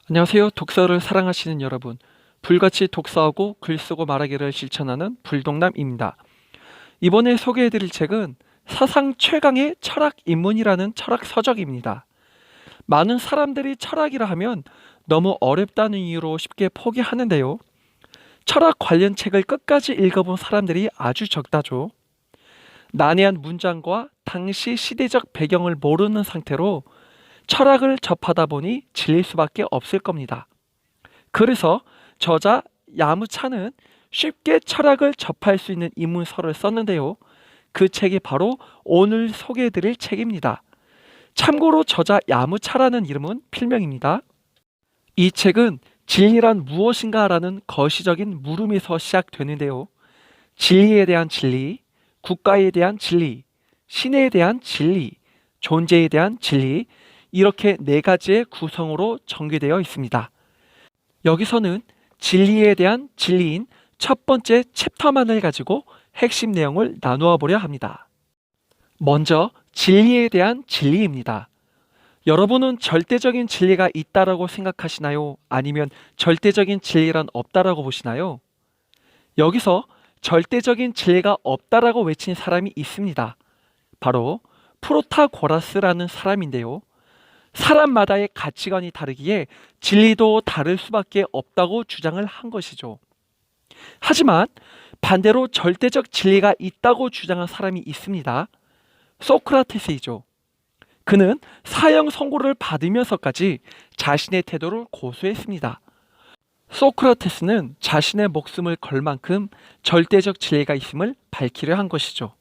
안녕하세요. 독서를 사랑하시는 여러분. 불같이 독서하고 글 쓰고 말하기를 실천하는 불독남입니다. 이번에 소개해드릴 책은 사상 최강의 철학 입문이라는 철학 서적입니다. 많은 사람들이 철학이라 하면 너무 어렵다는 이유로 쉽게 포기하는데요. 철학 관련 책을 끝까지 읽어본 사람들이 아주 적다죠. 난해한 문장과 당시 시대적 배경을 모르는 상태로 철학을 접하다 보니 질릴 수밖에 없을 겁니다. 그래서 저자 야무차는 쉽게 철학을 접할 수 있는 입문서를 썼는데요. 그 책이 바로 오늘 소개해드릴 책입니다. 참고로 저자 야무차라는 이름은 필명입니다. 이 책은 진리란 무엇인가 라는 거시적인 물음에서 시작되는데요. 진리에 대한 진리, 국가에 대한 진리, 신에 대한 진리, 존재에 대한 진리, 이렇게 네 가지의 구성으로 전개되어 있습니다. 여기서는 진리에 대한 진리인 첫 번째 챕터만을 가지고 핵심 내용을 나누어 보려 합니다. 먼저 진리에 대한 진리입니다. 여러분은 절대적인 진리가 있다라고 생각하시나요? 아니면 절대적인 진리란 없다라고 보시나요? 여기서 절대적인 진리가 없다라고 외친 사람이 있습니다. 바로 프로타고라스라는 사람인데요. 사람마다의 가치관이 다르기에 진리도 다를 수밖에 없다고 주장을 한 것이죠. 하지만 반대로 절대적 진리가 있다고 주장한 사람이 있습니다. 소크라테스이죠. 그는 사형 선고를 받으면서까지 자신의 태도를 고수했습니다. 소크라테스는 자신의 목숨을 걸 만큼 절대적 진리가 있음을 밝히려 한 것이죠.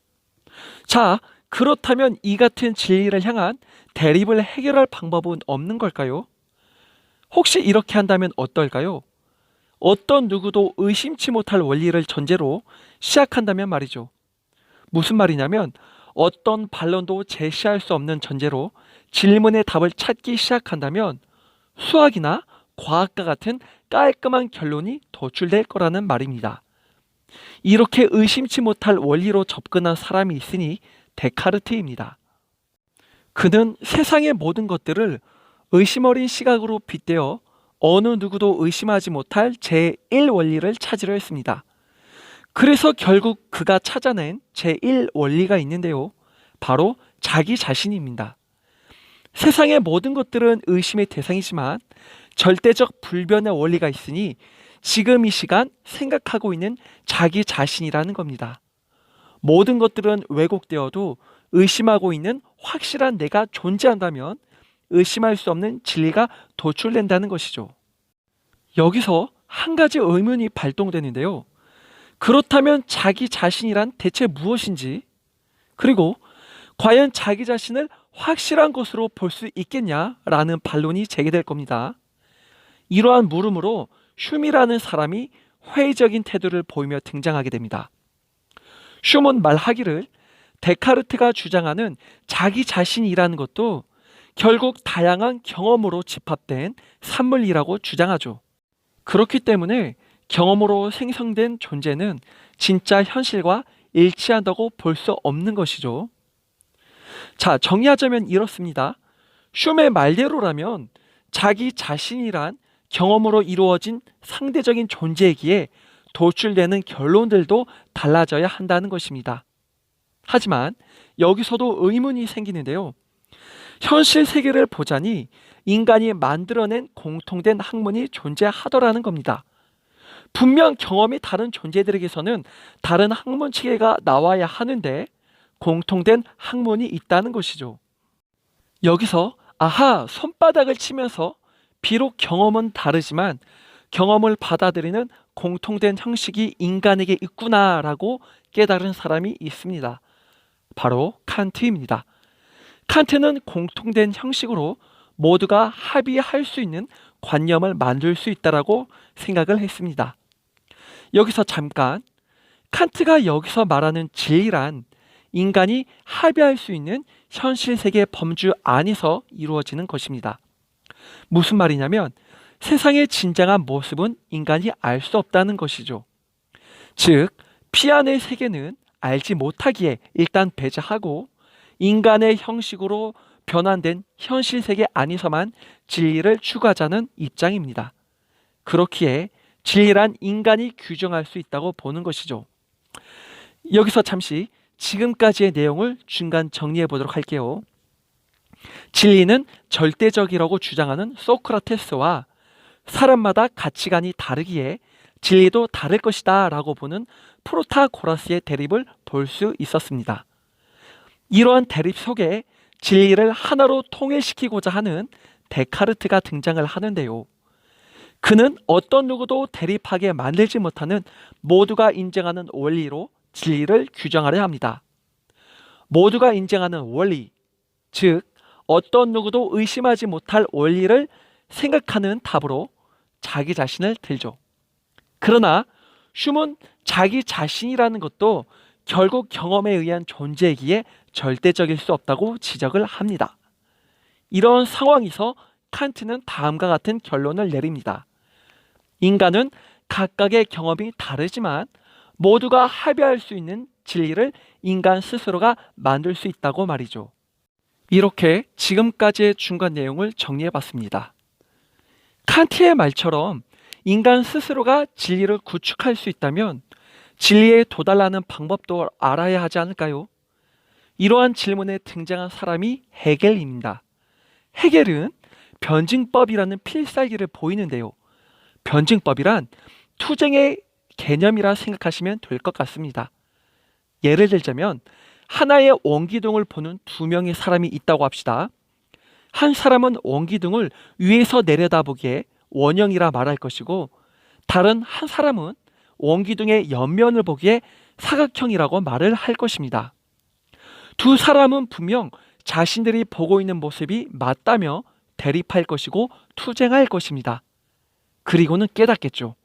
자, 그렇다면 이 같은 진리를 향한 대립을 해결할 방법은 없는 걸까요? 혹시 이렇게 한다면 어떨까요? 어떤 누구도 의심치 못할 원리를 전제로 시작한다면 말이죠. 무슨 말이냐면 어떤 반론도 제시할 수 없는 전제로 질문의 답을 찾기 시작한다면 수학이나 과학과 같은 깔끔한 결론이 도출될 거라는 말입니다. 이렇게 의심치 못할 원리로 접근한 사람이 있으니 데카르트입니다. 그는 세상의 모든 것들을 의심 어린 시각으로 빗대어 어느 누구도 의심하지 못할 제1원리를 찾으려 했습니다. 그래서 결국 그가 찾아낸 제1원리가 있는데요. 바로 자기 자신입니다. 세상의 모든 것들은 의심의 대상이지만 절대적 불변의 원리가 있으니 지금 이 시간 생각하고 있는 자기 자신이라는 겁니다. 모든 것들은 왜곡되어도 의심하고 있는 확실한 내가 존재한다면 의심할 수 없는 진리가 도출된다는 것이죠. 여기서 한 가지 의문이 발동되는데요. 그렇다면 자기 자신이란 대체 무엇인지, 그리고 과연 자기 자신을 확실한 것으로 볼 수 있겠냐라는 반론이 제기될 겁니다. 이러한 물음으로 흉이라는 사람이 회의적인 태도를 보이며 등장하게 됩니다. 흉은 말하기를 데카르트가 주장하는 자기 자신이라는 것도 결국 다양한 경험으로 집합된 산물이라고 주장하죠. 그렇기 때문에 경험으로 생성된 존재는 진짜 현실과 일치한다고 볼 수 없는 것이죠. 자, 정리하자면 이렇습니다. 흉의 말대로라면 자기 자신이란 경험으로 이루어진 상대적인 존재이기에 도출되는 결론들도 달라져야 한다는 것입니다. 하지만 여기서도 의문이 생기는데요. 현실 세계를 보자니 인간이 만들어낸 공통된 학문이 존재하더라는 겁니다. 분명 경험이 다른 존재들에게서는 다른 학문 체계가 나와야 하는데 공통된 학문이 있다는 것이죠. 여기서 아하, 손바닥을 치면서 비록 경험은 다르지만 경험을 받아들이는 공통된 형식이 인간에게 있구나라고 깨달은 사람이 있습니다. 바로 칸트입니다. 칸트는 공통된 형식으로 모두가 합의할 수 있는 관념을 만들 수 있다라고 생각을 했습니다. 여기서 잠깐, 칸트가 여기서 말하는 진리란 인간이 합의할 수 있는 현실 세계 범주 안에서 이루어지는 것입니다. 무슨 말이냐면 세상의 진정한 모습은 인간이 알 수 없다는 것이죠. 즉, 피 안의 세계는 알지 못하기에 일단 배제하고 인간의 형식으로 변환된 현실 세계 안에서만 진리를 추구하자는 입장입니다. 그렇기에 진리란 인간이 규정할 수 있다고 보는 것이죠. 여기서 잠시 지금까지의 내용을 중간 정리해 보도록 할게요. 진리는 절대적이라고 주장하는 소크라테스와 사람마다 가치관이 다르기에 진리도 다를 것이다 라고 보는 프로타고라스의 대립을 볼 수 있었습니다. 이러한 대립 속에 진리를 하나로 통일시키고자 하는 데카르트가 등장을 하는데요. 그는 어떤 누구도 대립하게 만들지 못하는 모두가 인정하는 원리로 진리를 규정하려 합니다. 모두가 인정하는 원리, 즉 어떤 누구도 의심하지 못할 원리를 생각하는 답으로 자기 자신을 들죠. 그러나 흉은 자기 자신이라는 것도 결국 경험에 의한 존재이기에 절대적일 수 없다고 지적을 합니다. 이런 상황에서 칸트는 다음과 같은 결론을 내립니다. 인간은 각각의 경험이 다르지만 모두가 합의할 수 있는 진리를 인간 스스로가 만들 수 있다고 말이죠. 이렇게 지금까지의 중간 내용을 정리해 봤습니다. 칸트의 말처럼 인간 스스로가 진리를 구축할 수 있다면 진리에 도달하는 방법도 알아야 하지 않을까요? 이러한 질문에 등장한 사람이 헤겔입니다. 헤겔은 변증법이라는 필살기를 보이는데요. 변증법이란 투쟁의 개념이라 생각하시면 될 것 같습니다. 예를 들자면 하나의 원기둥을 보는 두 명의 사람이 있다고 합시다. 한 사람은 원기둥을 위에서 내려다보기에 원형이라 말할 것이고 다른 한 사람은 원기둥의 옆면을 보기에 사각형이라고 말을 할 것입니다. 두 사람은 분명 자신들이 보고 있는 모습이 맞다며 대립할 것이고 투쟁할 것입니다. 그리고는 깨닫겠죠.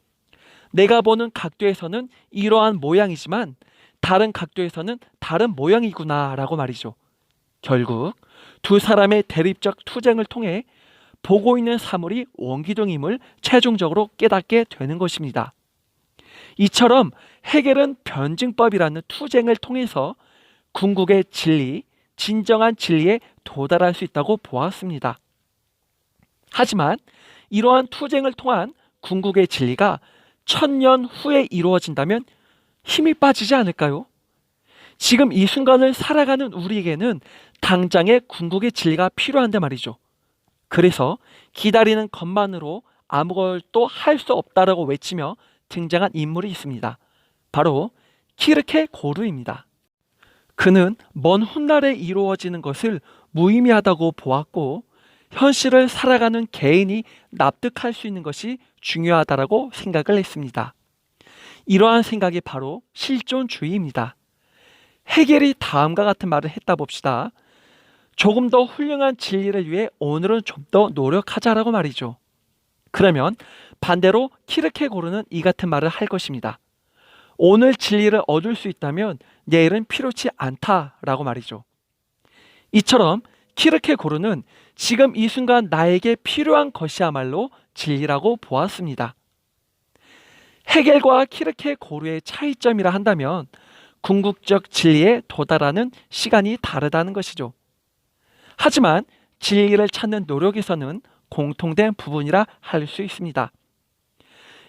내가 보는 각도에서는 이러한 모양이지만 다른 각도에서는 다른 모양이구나 라고 말이죠. 결국 두 사람의 대립적 투쟁을 통해 보고 있는 사물이 원기둥임을 최종적으로 깨닫게 되는 것입니다. 이처럼 헤겔은 변증법이라는 투쟁을 통해서 궁극의 진리, 진정한 진리에 도달할 수 있다고 보았습니다. 하지만 이러한 투쟁을 통한 궁극의 진리가 1000년 후에 이루어진다면 힘이 빠지지 않을까요? 지금 이 순간을 살아가는 우리에게는 당장의 궁극의 진리가 필요한데 말이죠. 그래서 기다리는 것만으로 아무것도 할 수 없다라고 외치며 등장한 인물이 있습니다. 바로 키르케고르입니다. 그는 먼 훗날에 이루어지는 것을 무의미하다고 보았고 현실을 살아가는 개인이 납득할 수 있는 것이 중요하다고 생각을 했습니다. 이러한 생각이 바로 실존주의입니다. 헤겔이 다음과 같은 말을 했다 봅시다. 조금 더 훌륭한 진리를 위해 오늘은 좀 더 노력하자라고 말이죠. 그러면 반대로 키르케고르는 이 같은 말을 할 것입니다. 오늘 진리를 얻을 수 있다면 내일은 필요치 않다라고 말이죠. 이처럼 키르케고르는 지금 이 순간 나에게 필요한 것이야말로 진리라고 보았습니다. 헤겔과 키르케고르의 차이점이라 한다면 궁극적 진리에 도달하는 시간이 다르다는 것이죠. 하지만 진리를 찾는 노력에서는 공통된 부분이라 할 수 있습니다.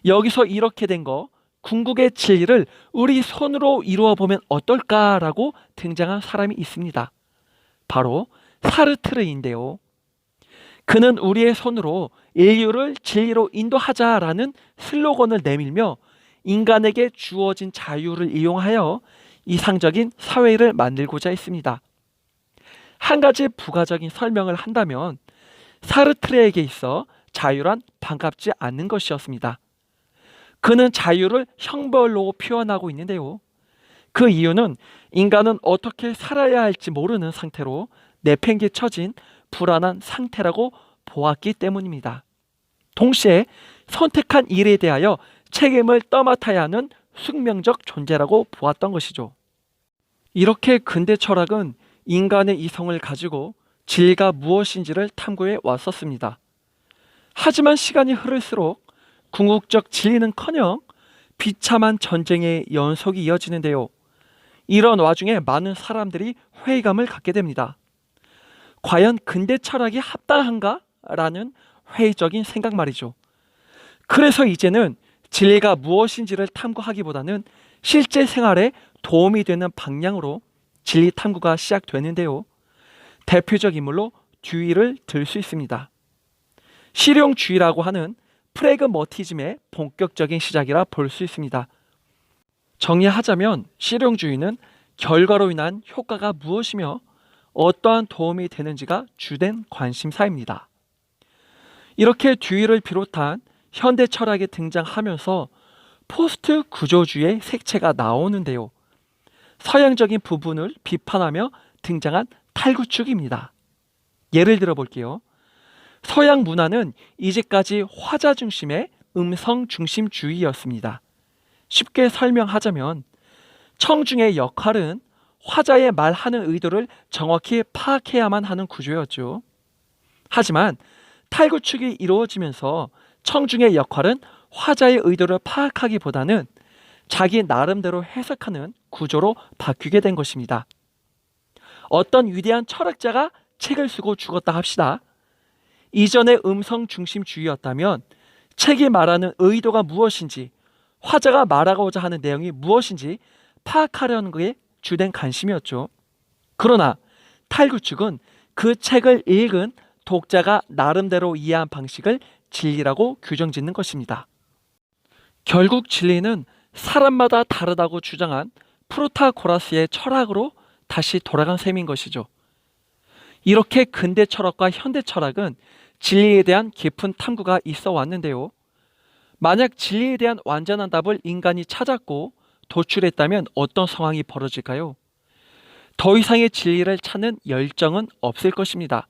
여기서 이렇게 된 거, 궁극의 진리를 우리 손으로 이루어 보면 어떨까라고 등장한 사람이 있습니다. 바로 사르트르인데요. 그는 우리의 손으로 인류를 진리로 인도하자라는 슬로건을 내밀며 인간에게 주어진 자유를 이용하여 이상적인 사회를 만들고자 했습니다. 한 가지 부가적인 설명을 한다면 사르트르에게 있어 자유란 반갑지 않는 것이었습니다. 그는 자유를 형벌로 표현하고 있는데요. 그 이유는 인간은 어떻게 살아야 할지 모르는 상태로 내팽개쳐진 불안한 상태라고 보았기 때문입니다. 동시에 선택한 일에 대하여 책임을 떠맡아야 하는 숙명적 존재라고 보았던 것이죠. 이렇게 근대 철학은 인간의 이성을 가지고 진리가 무엇인지를 탐구해 왔었습니다. 하지만 시간이 흐를수록 궁극적 진리는커녕 비참한 전쟁의 연속이 이어지는데요. 이런 와중에 많은 사람들이 회의감을 갖게 됩니다. 과연 근대 철학이 합당한가? 라는 회의적인 생각 말이죠. 그래서 이제는 진리가 무엇인지를 탐구하기보다는 실제 생활에 도움이 되는 방향으로 진리 탐구가 시작되는데요. 대표적 인물로 듀이를 들 수 있습니다. 실용주의라고 하는 프래그머티즘의 본격적인 시작이라 볼 수 있습니다. 정리하자면 실용주의는 결과로 인한 효과가 무엇이며 어떠한 도움이 되는지가 주된 관심사입니다. 이렇게 듀이를 비롯한 현대 철학이 등장하면서 포스트 구조주의의 색채가 나오는데요. 서양적인 부분을 비판하며 등장한 탈구축입니다. 예를 들어 볼게요. 서양 문화는 이제까지 화자 중심의 음성 중심주의였습니다. 쉽게 설명하자면 청중의 역할은 화자의 말하는 의도를 정확히 파악해야만 하는 구조였죠. 하지만 탈구축이 이루어지면서 청중의 역할은 화자의 의도를 파악하기보다는 자기 나름대로 해석하는 구조로 바뀌게 된 것입니다. 어떤 위대한 철학자가 책을 쓰고 죽었다 합시다. 이전의 음성 중심주의였다면 책이 말하는 의도가 무엇인지, 화자가 말하고자 하는 내용이 무엇인지 파악하려는 것이 주된 관심이었죠. 그러나 탈구축은 그 책을 읽은 독자가 나름대로 이해한 방식을 진리라고 규정짓는 것입니다. 결국 진리는 사람마다 다르다고 주장한 프로타고라스의 철학으로 다시 돌아간 셈인 것이죠. 이렇게 근대 철학과 현대 철학은 진리에 대한 깊은 탐구가 있어 왔는데요. 만약 진리에 대한 완전한 답을 인간이 찾았고 도출했다면 어떤 상황이 벌어질까요? 더 이상의 진리를 찾는 열정은 없을 것입니다.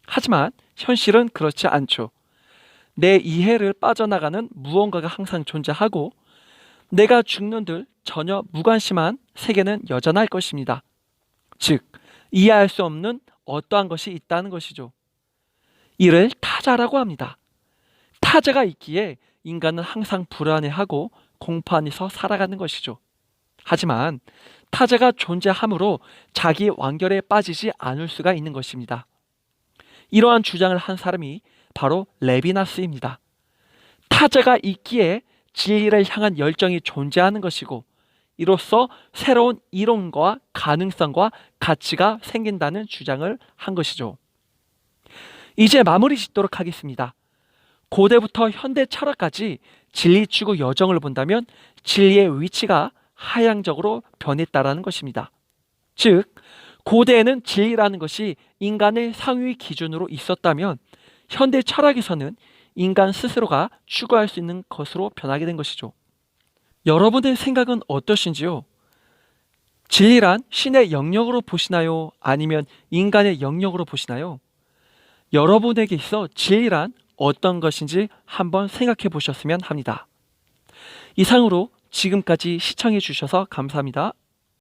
하지만 현실은 그렇지 않죠. 내 이해를 빠져나가는 무언가가 항상 존재하고 내가 죽는들 전혀 무관심한 세계는 여전할 것입니다. 즉, 이해할 수 없는 어떠한 것이 있다는 것이죠. 이를 타자라고 합니다. 타자가 있기에 인간은 항상 불안해하고 공포 안에서 살아가는 것이죠. 하지만 타자가 존재함으로 자기 완결에 빠지지 않을 수가 있는 것입니다. 이러한 주장을 한 사람이 바로 레비나스입니다. 타자가 있기에 진리를 향한 열정이 존재하는 것이고 이로써 새로운 이론과 가능성과 가치가 생긴다는 주장을 한 것이죠. 이제 마무리 짓도록 하겠습니다. 고대부터 현대 철학까지 진리 추구 여정을 본다면 진리의 위치가 하향적으로 변했다라는 것입니다. 즉, 고대에는 진리라는 것이 인간의 상위 기준으로 있었다면 현대 철학에서는 인간 스스로가 추구할 수 있는 것으로 변하게 된 것이죠. 여러분의 생각은 어떠신지요? 진리란 신의 영역으로 보시나요? 아니면 인간의 영역으로 보시나요? 여러분에게 있어 진리란 어떤 것인지 한번 생각해 보셨으면 합니다. 이상으로 지금까지 시청해 주셔서 감사합니다.